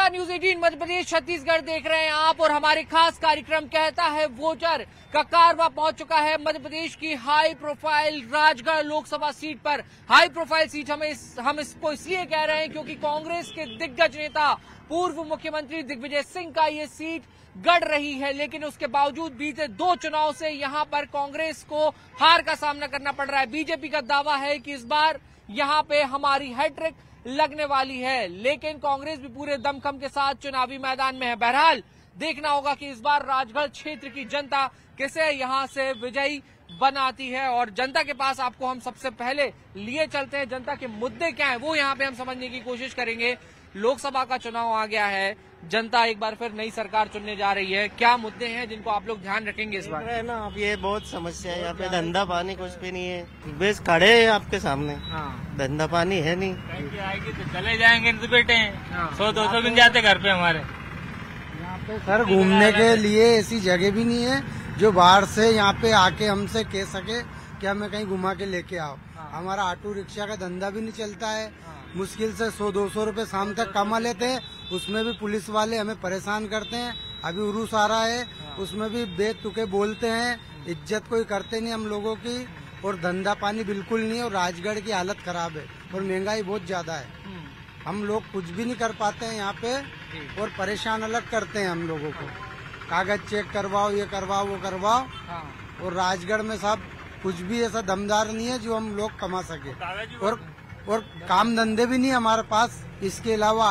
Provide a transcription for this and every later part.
नमस्कार, न्यूज 18 मध्य प्रदेश छत्तीसगढ़ देख रहे हैं आप और हमारे खास कार्यक्रम कहता है वोटर का कारवा पहुंच चुका है मध्य प्रदेश की high profile Rajgarh Lok Sabha seat पर। हाई प्रोफाइल सीट हम इसको इसलिए कह रहे हैं क्योंकि कांग्रेस के दिग्गज नेता पूर्व मुख्यमंत्री दिग्विजय सिंह का ये सीट गढ़ रही है, लेकिन उसके बावजूद बीते 2 चुनाव से यहां पर कांग्रेस को हार का सामना करना पड़ रहा है। बीजेपी का दावा है कि इस बार यहां पे हमारी हैट्रिक लगने वाली है, लेकिन कांग्रेस भी पूरे दमखम के साथ चुनावी मैदान में है। बहरहाल देखना होगा कि इस बार राजगढ़ क्षेत्र की जनता किसे यहां से विजयी बनाती है और जनता के पास आपको हम सबसे पहले लिए चलते हैं। जनता के मुद्दे क्या हैं वो यहां पे हम समझने की कोशिश करेंगे। लोकसभा का चुनाव आ गया है, जनता एक बार फिर नई सरकार चुनने जा रही है। क्या मुद्दे हैं जिनको आप लोग ध्यान रखेंगे इस बार? है ना, अब ये बहुत समस्या है यहाँ पे। धंधा पानी कुछ भी नहीं है, बेस खड़े हैं आपके सामने। धंधा पानी है नहीं। आएगी तो चले जाएंगे तो बेटे 100-200 दिन जाते घर पे हमारे। यहाँ पे सर घूमने के लिए ऐसी जगह भी नहीं है जो बाहर से यहाँ पे आके हमसे कह सके कि हमें कहीं घुमा के लेके आओ। हमारा ऑटो रिक्शा का धंधा भी नहीं चलता है। मुश्किल से 100-200 रुपए शाम तक कमा लेते हैं, उसमें भी पुलिस वाले हमें परेशान करते हैं। अभी उरूस आ रहा है, उसमें भी बेतुके बोलते हैं, इज्जत कोई करते नहीं हम लोगों की। और धंधा पानी बिल्कुल नहीं है और राजगढ़ की हालत खराब है और महंगाई बहुत ज्यादा है। हम लोग कुछ भी नहीं कर पाते हैं यहाँ पे और परेशान अलग करते हैं हम लोगों को। कागज चेक करवाओ, ये करवाओ, वो करवाओ। और राजगढ़ में साहब कुछ भी ऐसा दमदार नहीं है जो हम लोग कमा सके और काम धंधे भी नहीं हमारे पास। इसके अलावा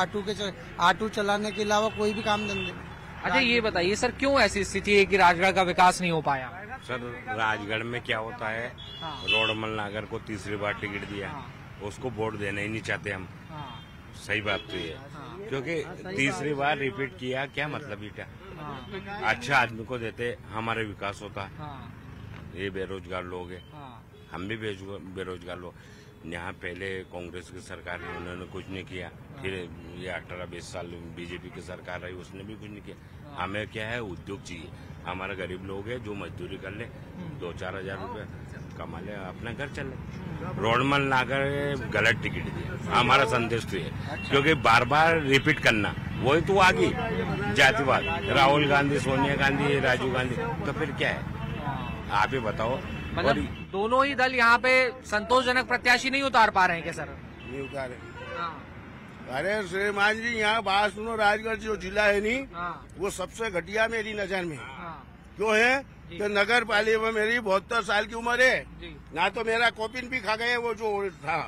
ऑटो चलाने के अलावा कोई भी काम धंधे। अच्छा ये बताइए सर, क्यों ऐसी स्थिति है कि राजगढ़ का विकास नहीं हो पाया? सर राजगढ़ में क्या होता है, रोडमल नागर को तीसरी बार टिकट दिया, उसको वोट देना ही नहीं चाहते हम। सही बात तो ये, क्योंकि तीसरी बार रिपीट किया क्या मतलब बेटा? अच्छा आदमी को देते हमारा विकास होता। ये बेरोजगार लोग है, हम भी बेरोजगार लोग। यहाँ पहले कांग्रेस की सरकार है, उन्होंने कुछ नहीं किया। फिर ये 18-20 साल बीजेपी की सरकार रही, उसने भी कुछ नहीं किया। हमें क्या है, उद्योग चाहिए। हमारे गरीब लोग है जो मजदूरी कर ले, 2-4 हजार रुपए कमा ले, अपना घर चले। रोडमल नागर गलत टिकट दिया, हमारा संदेश तो है। क्योंकि बार बार रिपीट करना वही तो आगे जातिवाद। राहुल गांधी, सोनिया गांधी, राजीव गांधी, तो फिर क्या है आप ही बताओ। मतलब दोनों ही दल यहाँ पे संतोषजनक प्रत्याशी नहीं उतार पा रहे हैं क्या सर? नहीं उतारे। अरे श्रीमान जी, यहाँ बात सुनो, राजगढ़ जो जिला है नहीं, वो सबसे घटिया मेरी नजर में। क्यों है कि नगर पालिका में मेरी 72 साल की उम्र है ना, तो मेरा कॉपिन भी खा गए, वो जो था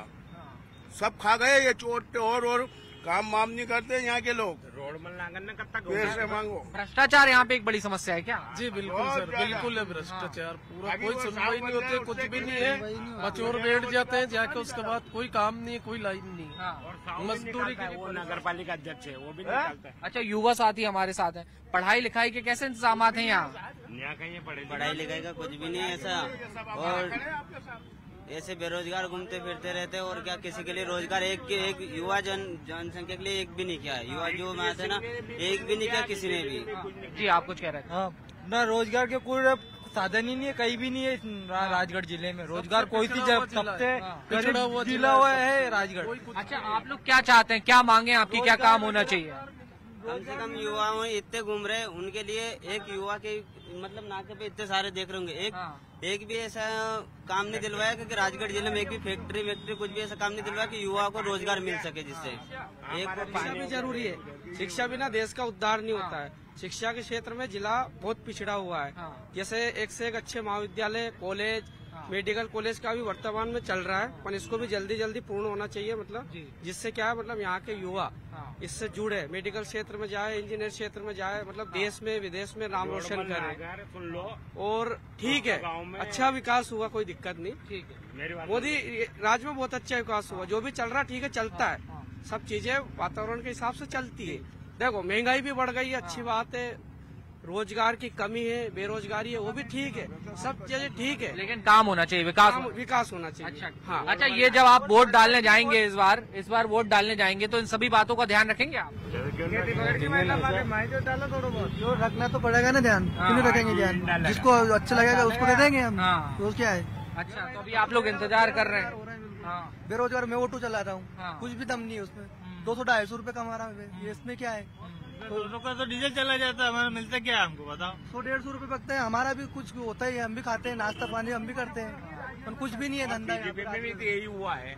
सब खा गए। ये चोट और काम वाम नहीं करते यहाँ के लोग। रोडमल नागर ने कब तक पैसे मांगो। भ्रष्टाचार यहाँ पे एक बड़ी समस्या है क्या? जी बिल्कुल सर, बिल्कुल है भ्रष्टाचार। पूरा कोई सुनवाई नहीं होती है, कुछ भी नहीं है। मचोर बैठ जाते हैं जाके, उसके बाद कोई काम नहीं है, कोई लाइन नहीं। मजदूरी के वो नगर पालिका अध्यक्ष है, वो भी नहीं निकालता। अच्छा, युवा साथी हमारे साथ हैं। पढ़ाई लिखाई के कैसे इंतजाम हैं यहाँ? पढ़ाई लिखाई का कुछ भी नहीं है ऐसा, और ऐसे बेरोजगार घूमते फिरते रहते हैं। और क्या किसी के लिए रोजगार एक युवा जनसंख्या के लिए एक भी नहीं किया है। युवा जो में आते ना, एक भी नहीं किया किसी ने भी। जी आप कुछ कह रहे थे? ना रोजगार के कोई साधन ही नहीं है, कहीं भी नहीं है राजगढ़ जिले में। रोजगार कोई थी जब सबसे जिला हुआ है राजगढ़। अच्छा, आप लोग क्या चाहते हैं, क्या मांगे आपकी, क्या काम होना चाहिए? कम से कम युवाओं इतने घूम रहे, उनके लिए एक युवा के मतलब नाके पे इतने सारे देख रहे होंगे, एक भी ऐसा काम नहीं दिलवाया क्योंकि राजगढ़ जिले में एक भी फैक्ट्री कुछ भी ऐसा काम नहीं दिलवाया कि युवा को रोजगार मिल सके, जिससे एक शिक्षा भी जरूरी है। शिक्षा बिना देश का उद्धार नहीं होता है। शिक्षा के क्षेत्र में जिला बहुत पिछड़ा हुआ है। जैसे एक से एक अच्छे महाविद्यालय, कॉलेज, मेडिकल कॉलेज का भी वर्तमान में चल रहा है, पर इसको भी जल्दी पूर्ण होना चाहिए। मतलब जिससे क्या है, मतलब यहाँ के युवा इससे जुड़े, मेडिकल क्षेत्र में जाए, इंजीनियर क्षेत्र में जाए, मतलब देश में विदेश में नाम रोशन करे। और ठीक है, अच्छा विकास हुआ, कोई दिक्कत नहीं। ठीक है, मोदी राज में बहुत अच्छा विकास हुआ। जो भी चल रहा ठीक है, चलता है। सब चीजें वातावरण के हिसाब से चलती है। देखो महंगाई भी बढ़ गई है, अच्छी बात है। रोजगार की कमी है, बेरोजगारी है, वो भी ठीक है। सब चीजें ठीक है, लेकिन काम होना चाहिए, विकास होना चाहिए। अच्छा, हाँ। अच्छा, ये जब आप वोट डालने जाएंगे इस बार वोट डालने जाएंगे तो इन सभी बातों का ध्यान रखेंगे आप? जो रखना तो पड़ेगा ना ध्यान, क्यों नहीं रखेंगे ध्यान? जिसको अच्छा लगेगा उसको दे देंगे हम। तो क्या है? अच्छा, तो अभी आप लोग इंतजार कर रहे हैं। बेरोजगार मैं ऑटो चला रहा हूँ, कुछ भी दम नहीं है उसमें। 200-250 रुपए कमा रहा हूँ, इसमें क्या है? दोनों का तो डीजल चला जाता है, हमारा मिलता क्या है हमको बताओ? 100-150 रुपए पकते हैं, हमारा भी कुछ होता ही है, हम भी खाते हैं, नाश्ता पानी हम भी करते हैं, पर कुछ भी नहीं है धंधा। बीजेपी में भी तो यही हुआ है,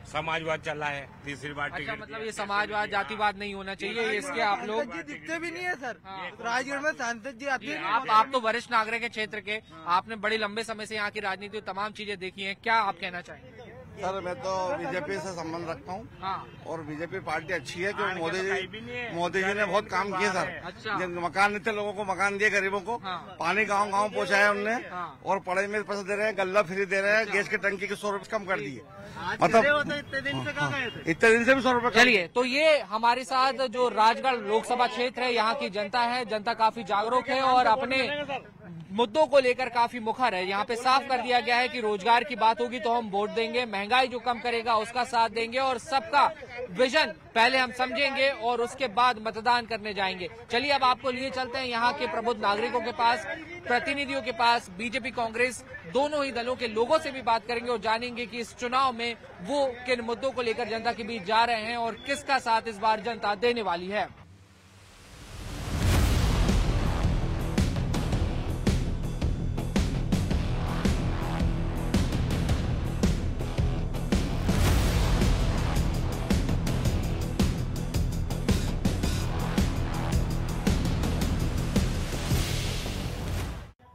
समाजवाद चला है, तीसरी बार अच्छा, टिकट मतलब ये समाजवाद जातिवाद नहीं होना चाहिए, इसके आप लोग जी दिखते भी नहीं है सर। राजगढ़ में सांसद जी आते हैं। आप तो वरिष्ठ नागरिक है क्षेत्र के, आपने बड़े लंबे समय से यहाँ की राजनीति तमाम चीजें देखी हैं, क्या आप कहना चाहेंगे? सर मैं तो बीजेपी से संबंध रखता हूँ। हाँ। और बीजेपी पार्टी अच्छी है, क्योंकि मोदी जी ने बहुत काम किए सर। अच्छा। जिन मकान नहीं थे लोगों को मकान दिए, गरीबों को हाँ। पानी गांव गांव पहुंचाया उनने। हाँ। और पढ़ाई में पैसे दे रहे हैं, गल्ला फ्री दे रहे हैं, गैस की टंकी के 100 रुपए कम कर दिए। मतलब इतने दिन से कहाँ गए थे? इतने दिन से भी 100 रुपए। चलिए, तो ये हमारे साथ जो राजगढ़ लोकसभा क्षेत्र है, यहाँ की जनता है, जनता काफी जागरूक है और अपने मुद्दों को लेकर काफी मुखर है। यहाँ पे साफ कर दिया गया है कि रोजगार की बात होगी तो हम वोट देंगे, महंगाई जो कम करेगा उसका साथ देंगे और सबका विजन पहले हम समझेंगे और उसके बाद मतदान करने जाएंगे। चलिए अब आपको लिए चलते हैं यहाँ के प्रबुद्ध नागरिकों के पास, प्रतिनिधियों के पास, बीजेपी कांग्रेस दोनों ही दलों के लोगों से भी बात करेंगे और जानेंगे कि इस चुनाव में वो किन मुद्दों को लेकर जनता के बीच जा रहे हैं और किसका साथ इस बार जनता देने वाली है।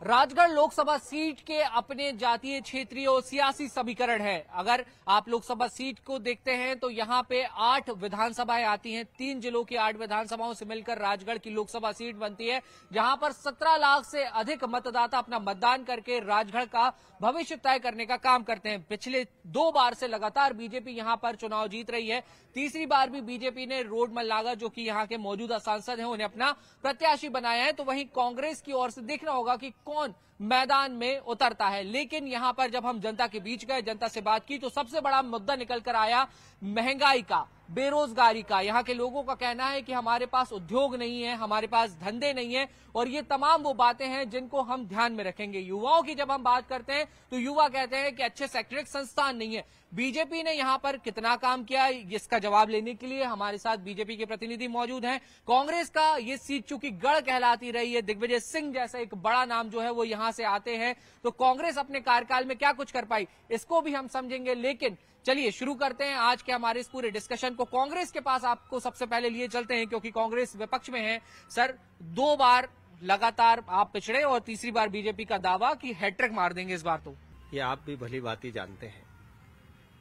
राजगढ़ लोकसभा सीट के अपने जातीय, क्षेत्रीय और सियासी समीकरण है। अगर आप लोकसभा सीट को देखते हैं तो यहाँ पे 8 विधानसभाएं आती हैं, 3 जिलों की 8 विधानसभाओं से मिलकर राजगढ़ की लोकसभा सीट बनती है, जहां पर 17 लाख से अधिक मतदाता अपना मतदान करके राजगढ़ का भविष्य तय करने का काम करते हैं। पिछले 2 बार से लगातार बीजेपी यहाँ पर चुनाव जीत रही है। तीसरी बार भी बीजेपी ने रोडमल नागर, जो कि यहाँ के मौजूदा सांसद हैं, उन्हें अपना प्रत्याशी बनाया है। तो वहीं कांग्रेस की ओर से देखना होगा कि कौन मैदान में उतरता है। लेकिन यहां पर जब हम जनता के बीच गए, जनता से बात की, तो सबसे बड़ा मुद्दा निकल कर आया महंगाई का, बेरोजगारी का। यहाँ के लोगों का कहना है कि हमारे पास उद्योग नहीं है, हमारे पास धंधे नहीं है और ये तमाम वो बातें हैं जिनको हम ध्यान में रखेंगे। युवाओं की जब हम बात करते हैं तो युवा कहते हैं कि अच्छे शैक्षणिक संस्थान नहीं है। बीजेपी ने यहाँ पर कितना काम किया, इसका जवाब लेने के लिए हमारे साथ बीजेपी के प्रतिनिधि मौजूद हैं। कांग्रेस का ये सीट चूंकि गढ़ कहलाती रही है, दिग्विजय सिंह जैसा एक बड़ा नाम जो है वो यहाँ से आते हैं, तो कांग्रेस अपने कार्यकाल में क्या कुछ कर पाई इसको भी हम समझेंगे। लेकिन चलिए शुरू करते हैं आज के हमारे इस पूरे डिस्कशन को। कांग्रेस के पास आपको सबसे पहले लिए चलते हैं क्योंकि कांग्रेस विपक्ष में है। सर, 2 बार लगातार आप पिछड़े और तीसरी बार बीजेपी का दावा कि हैट्रिक मार देंगे इस बार। तो ये आप भी भली बात ही जानते हैं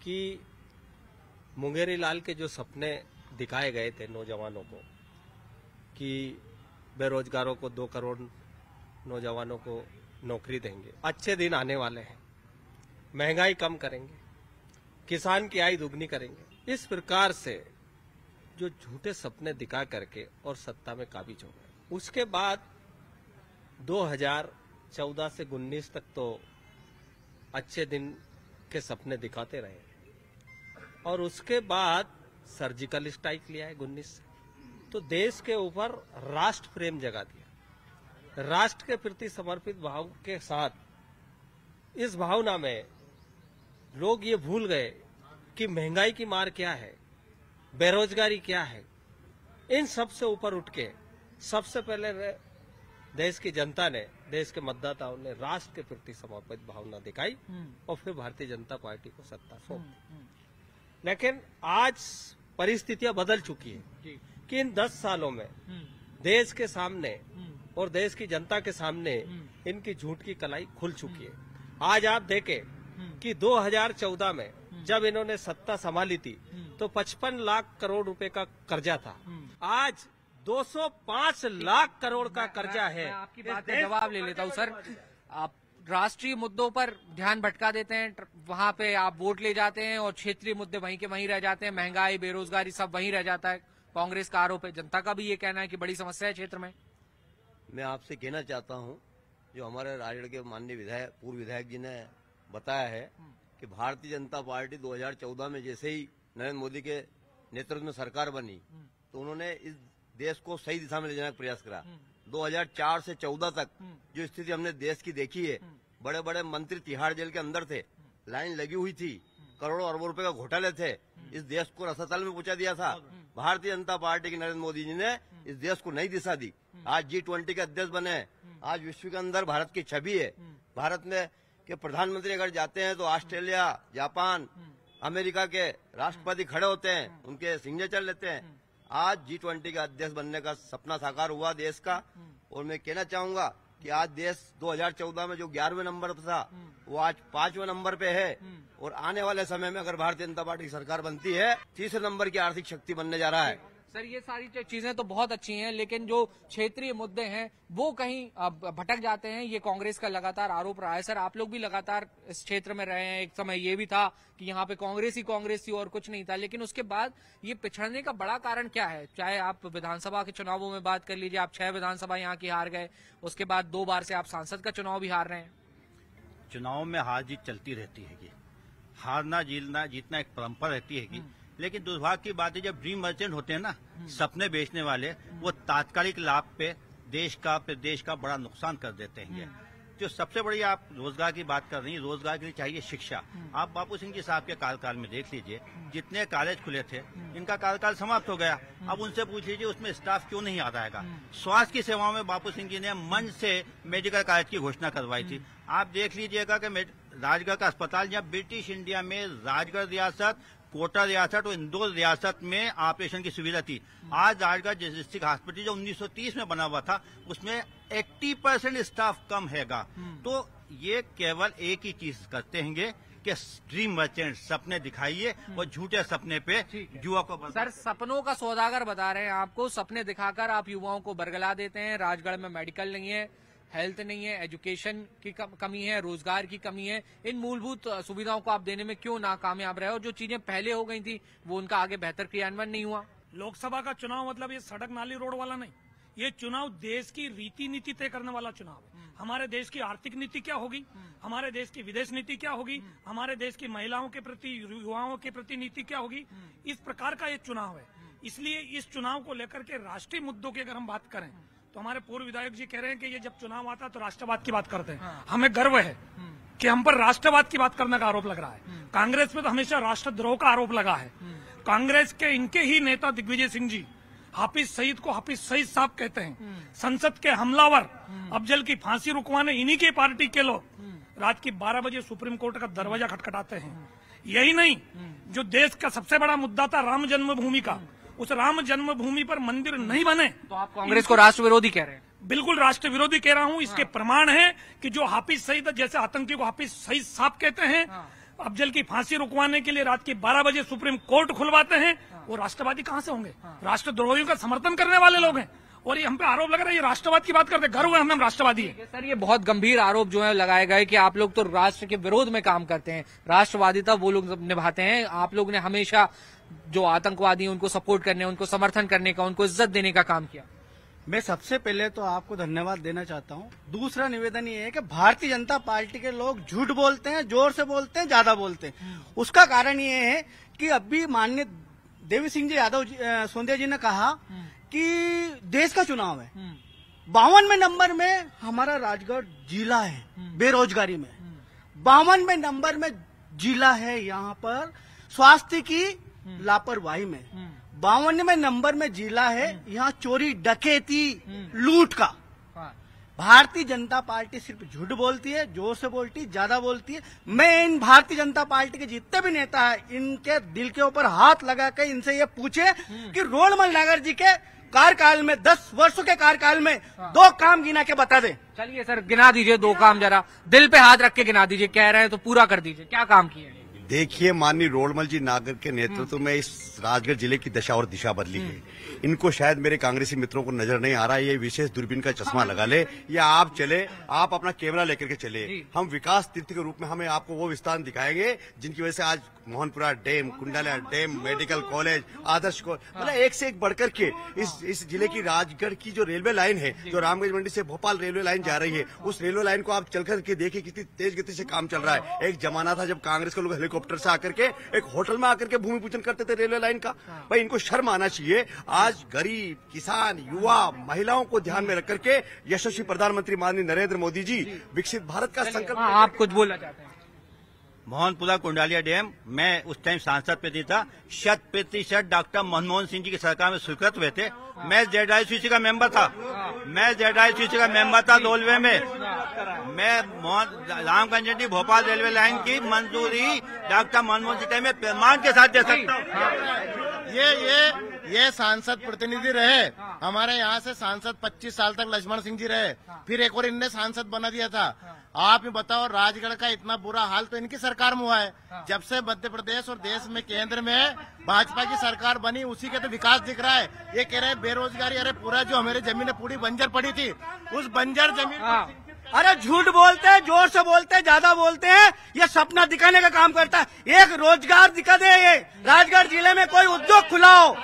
कि मुंगेरी लाल के जो सपने दिखाए गए थे नौजवानों को कि बेरोजगारों को 2 करोड़ नौजवानों को नौकरी देंगे, अच्छे दिन आने वाले हैं, महंगाई कम करेंगे, किसान की आय दुगनी करेंगे, इस प्रकार से जो झूठे सपने दिखा करके और सत्ता में काबिज हो गए। उसके बाद 2014 से 19 तक तो अच्छे दिन के सपने दिखाते रहे और उसके बाद सर्जिकल स्ट्राइक लिया है 19 से, तो देश के ऊपर राष्ट्र प्रेम जगा दिया। राष्ट्र के प्रति समर्पित भाव के साथ इस भावना में लोग ये भूल गए कि महंगाई की मार क्या है, बेरोजगारी क्या है। इन सब से ऊपर उठ के सबसे पहले देश की जनता ने, देश के मतदाताओं ने राष्ट्र के प्रति समर्पित भावना दिखाई और फिर भारतीय जनता पार्टी को सत्ता सौंपी। लेकिन आज परिस्थितियां बदल चुकी है कि इन 10 सालों में देश के सामने और देश की जनता के सामने इनकी झूठ की कलाई खुल चुकी है। आज आप देखें कि 2014 में जब इन्होंने सत्ता संभाली थी तो 55 लाख करोड़ रुपए का कर्जा था, आज 205 लाख करोड़ का कर्जा है। आपकी बात का जवाब ले लेता हूँ सर। आप राष्ट्रीय मुद्दों पर ध्यान भटका देते हैं, वहां पे आप वोट ले जाते हैं और क्षेत्रीय मुद्दे वहीं के वहीं रह जाते हैं, महंगाई, बेरोजगारी सब वहीं रह जाता है। कांग्रेस का आरोप है, जनता का भी ये कहना है कि बड़ी समस्या है क्षेत्र में। मैं आपसे कहना चाहता हूं, जो हमारे राजगढ़ के माननीय विधायक, पूर्व विधायक जी ने बताया है कि भारतीय जनता पार्टी 2014 में जैसे ही नरेंद्र मोदी के नेतृत्व में सरकार बनी तो उन्होंने इस देश को सही दिशा में ले जाने का प्रयास करा। 2004 से 14 तक जो स्थिति हमने देश की देखी है, बड़े बड़े मंत्री तिहाड़ जेल के अंदर थे, लाइन लगी हुई थी, करोड़ों अरबों रुपए का घोटाले थे, इस देश को रसातल में पहुंचा दिया था। भारतीय जनता पार्टी के नरेंद्र मोदी जी ने इस देश को नई दिशा दी। आज G20 के अध्यक्ष बने, आज विश्व के अंदर भारत की छवि है। भारत में के प्रधानमंत्री अगर जाते हैं तो ऑस्ट्रेलिया, जापान, अमेरिका के राष्ट्रपति खड़े होते हैं, उनके सिग्नेचर लेते हैं। आज G20 का अध्यक्ष बनने का सपना साकार हुआ देश का। और मैं कहना चाहूंगा कि आज देश 2014 में जो 11वें नंबर पर था वो आज 5वें नंबर पे है। और आने वाले समय में अगर भारतीय जनता पार्टी की सरकार बनती है, 3रे नंबर की आर्थिक शक्ति बनने जा रहा है। सर, ये सारी चीजें तो बहुत अच्छी हैं, लेकिन जो क्षेत्रीय मुद्दे हैं वो कहीं भटक जाते हैं। ये कांग्रेस का लगातार आरोप रहा है। सर, आप लोग भी लगातार इस क्षेत्र में रहे हैं। एक समय ये भी था कि यहाँ पे कांग्रेस ही थी और कुछ नहीं था, लेकिन उसके बाद ये पिछड़ने का बड़ा कारण क्या है? चाहे आप विधानसभा के चुनावों में बात कर लीजिए, आप 6 विधानसभा यहाँ की हार गए, उसके बाद 2 बार से आप सांसद का चुनाव भी हार रहे हैं। चुनाव में हार जीत चलती रहती है, हारना जीतना एक परंपरा रहती है। लेकिन दुर्भाग्य की बात है, जब ड्रीम मर्चेंट होते हैं ना, सपने बेचने वाले, वो तात्कालिक लाभ पे देश का बड़ा नुकसान कर देते हैं। जो सबसे बड़ी आप रोजगार की बात कर रही हैं, रोजगार के लिए चाहिए शिक्षा। आप बापू सिंह जी साहब के कार्यकाल में देख लीजिए, जितने कॉलेज खुले थे, इनका कार्यकाल समाप्त हो गया। अब उनसे पूछ लीजिए उसमें स्टाफ क्यों नहीं आता है। स्वास्थ्य की सेवाओं में बापू सिंह जी ने मंच से मेडिकल कॉलेज की घोषणा करवाई थी। आप देख लीजिएगा कि राजगढ़ का अस्पताल, जब ब्रिटिश इंडिया में राजगढ़ रियासत, कोटा रियासत और इंदौर रियासत में ऑपरेशन की सुविधा थी, आज राजगढ़ डिस्ट्रिक्ट हॉस्पिटल जो 1930 में बना हुआ था, उसमें 80% स्टाफ कम हैगा। तो ये केवल एक ही चीज करते हैं कि ड्रीम मर्चेंट, सपने दिखाइए और झूठे सपने पे युवा को। सर, सपनों का सौदागर बता रहे हैं आपको, सपने दिखाकर आप युवाओं को बरगला देते हैं। राजगढ़ में मेडिकल नहीं है, हेल्थ नहीं है, एजुकेशन की कमी है, रोजगार की कमी है। इन मूलभूत सुविधाओं को आप देने में क्यों नाकामयाब रहे? और जो चीजें पहले हो गई थी वो उनका आगे बेहतर क्रियान्वयन नहीं हुआ। लोकसभा का चुनाव मतलब ये सड़क नाली रोड वाला नहीं, ये चुनाव देश की रीति नीति तय करने वाला चुनाव है। हमारे देश की आर्थिक नीति क्या होगी, हमारे देश की विदेश नीति क्या होगी, हमारे देश की महिलाओं के प्रति, युवाओं के प्रति नीति क्या होगी, इस प्रकार का ये चुनाव है। इसलिए इस चुनाव को लेकर के राष्ट्रीय मुद्दों की अगर हम बात करें तो हमारे पूर्व विधायक जी कह रहे हैं कि ये जब चुनाव आता है तो राष्ट्रवाद की बात करते हैं। हमें गर्व है कि हम पर राष्ट्रवाद की बात करने का आरोप लग रहा है। कांग्रेस पे तो हमेशा राष्ट्रद्रोह का आरोप लगा है। कांग्रेस के इनके ही नेता दिग्विजय सिंह जी हाफिज सईद को हाफिज सईद साहब कहते हैं। संसद के हमलावर अफजल की फांसी रुकवाने इन्हीं के पार्टी के लोग रात की 12 बजे सुप्रीम कोर्ट का दरवाजा खटखटाते हैं। यही नहीं, जो देश का सबसे बड़ा मुद्दा था राम जन्मभूमि का, उस राम जन्मभूमि पर मंदिर नहीं बने तो आप कांग्रेस को राष्ट्र विरोधी कह रहे हैं? बिल्कुल राष्ट्र विरोधी कह रहा हूं। इसके प्रमाण है कि जो हाफिज सईद जैसे आतंकी को हाफिज सईद साहब कहते हैं, अफजल की फांसी रुकवाने के लिए रात की 12 बजे सुप्रीम कोर्ट खुलवाते हैं, वो राष्ट्रवादी कहां से होंगे? राष्ट्रद्रोहियों का समर्थन करने वाले लोग हैं। और ये हम पे आरोप लग रहा है ये राष्ट्रवाद की बात करते, गर्व है हम राष्ट्रवादी है। सर, ये बहुत गंभीर आरोप जो है लगाए गए कि आप लोग तो राष्ट्र के विरोध में काम करते हैं। राष्ट्रवादिता वो लोग निभाते हैं, आप लोग ने हमेशा जो आतंकवादी उनको सपोर्ट करने, उनको समर्थन करने का, उनको इज्जत देने का काम किया। मैं सबसे पहले तो आपको धन्यवाद देना चाहता हूं। दूसरा निवेदन ये है कि भारतीय जनता पार्टी के लोग झूठ बोलते हैं, जोर से बोलते हैं, ज्यादा बोलते हैं। उसका कारण ये है कि अभी माननीय देवी सिंह जी यादव सोंधिया जी ने कहा कि देश का चुनाव है। 52वें नंबर में हमारा राजगढ़ जिला है बेरोजगारी में, 52वें नंबर में जिला है यहाँ पर स्वास्थ्य की लापरवाही में, 52वें नंबर में जिला है यहाँ चोरी डकैती लूट का। भारतीय जनता पार्टी सिर्फ झूठ बोलती है, जोर से बोलती है, ज्यादा बोलती है। मैं इन भारतीय जनता पार्टी के जितने भी नेता हैं इनके दिल के ऊपर हाथ लगाकर इनसे ये पूछे कि रोडमल नागर जी के कार्यकाल में 10 वर्षों के कार्यकाल में 2 काम गिना के बता दे। चलिए सर, गिना दीजिए 2 काम, जरा दिल पे हाथ रख के गिना दीजिए। कह रहे हैं तो पूरा कर दीजिए, क्या काम किए? देखिए, माननीय रोडमल जी नागर के नेतृत्व में इस राजगढ़ जिले की दशा और दिशा बदली है। इनको शायद मेरे कांग्रेसी मित्रों को नजर नहीं आ रहा है, ये विशेष दूरबीन का चश्मा लगा ले या आप चले, आप अपना कैमरा लेकर के चले। हम विकास तीर्थ के रूप में हमें आपको वो विस्तार दिखाएंगे जिनकी वजह से आज Mohanpura dam, Kundala dam, medical college, Adarsh college, मतलब एक से एक बढ़कर के इस जिले की राजगढ़ की जो रेलवे लाइन है, जो रामगंज मंडी से भोपाल रेलवे लाइन जा रही है, उस रेलवे लाइन को आप चल करके देखिए कितनी तेज गति से काम चल रहा है। एक जमाना था जब कांग्रेस के लोग हेलीकॉप्टर से आकर के एक होटल में आकर के भूमि पूजन करते थे रेलवे लाइन का। भाई, इनको शर्म आना चाहिए। आज गरीब, किसान, युवा, महिलाओं को ध्यान में रख करके यशस्वी प्रधानमंत्री माननीय नरेंद्र मोदी जी विकसित भारत का संकल्प। आप कुछ बोलना चाहते हैं? मोहनपुरा कुंडालिया डैम, मैं उस टाइम सांसद पे था, 100% डॉक्टर मनमोहन सिंह जी की सरकार में स्वीकृत हुए थे। मैं ZICC का मेंबर था, रेलवे में। मैं रामगंज भोपाल रेलवे लाइन की मंजूरी डॉक्टर मनमोहन सिंह में प्रमाण के साथ दे सकता हूँ। ये सांसद प्रतिनिधि रहे हमारे यहाँ से, सांसद 25 साल तक लक्ष्मण सिंह जी रहे, फिर एक और इनने सांसद बना दिया था। आप ही बताओ, राजगढ़ का इतना बुरा हाल तो इनकी सरकार में हुआ है। जब से मध्य प्रदेश और देश में केंद्र में भाजपा की सरकार बनी, उसी के तो विकास दिख रहा है। ये कह रहे हैं बेरोजगारी, अरे पूरा जो हमारी जमीन पूरी बंजर पड़ी थी, उस बंजर जमीन अरे झूठ बोलते हैं, जोर से बोलते हैं, ज्यादा बोलते हैं। ये सपना दिखाने का काम करता है। एक रोजगार दिखा दे, ये राजगढ़ जिले में कोई उद्योग खुला हो।